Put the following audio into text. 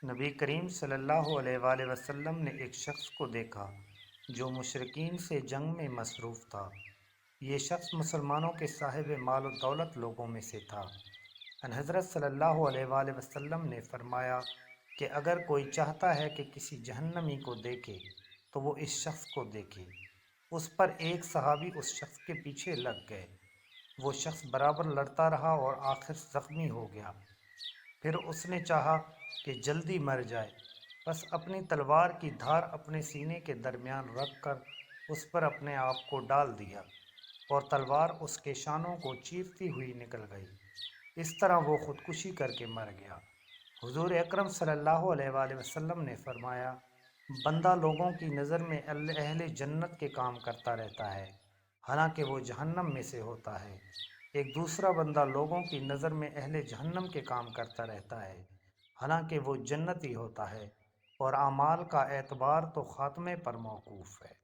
نبی کریم صلی اللہ علیہ وآلہ وسلم نے ایک شخص کو دیکھا جو مشرکین سے جنگ میں مصروف تھا۔ یہ شخص مسلمانوں کے صاحب مال و دولت لوگوں میں سے تھا۔ ان حضرت صلی اللہ علیہ وآلہ وسلم نے فرمایا کہ اگر کوئی چاہتا ہے کہ کسی جہنمی کو دیکھے تو وہ اس شخص کو دیکھے۔ اس پر ایک صحابی اس شخص کے پیچھے لگ گئے۔ وہ شخص برابر لڑتا رہا اور آخر زخمی ہو گیا۔ پھر اس نے چاہا کہ جلدی مر جائے، بس اپنی تلوار کی دھار اپنے سینے کے درمیان رکھ کر اس پر اپنے آپ کو ڈال دیا اور تلوار اس کے شانوں کو چیرتی ہوئی نکل گئی۔ اس طرح وہ خودکشی کر کے مر گیا۔ حضور اکرم صلی اللہ علیہ وآلہ وسلم نے فرمایا، بندہ لوگوں کی نظر میں اہل جنت کے کام کرتا رہتا ہے، حالانکہ وہ جہنم میں سے ہوتا ہے۔ ایک دوسرا بندہ لوگوں کی نظر میں اہل جہنم کے کام کرتا رہتا ہے، حالانکہ وہ جنتی ہوتا ہے، اور اعمال کا اعتبار تو خاتمے پر موقوف ہے۔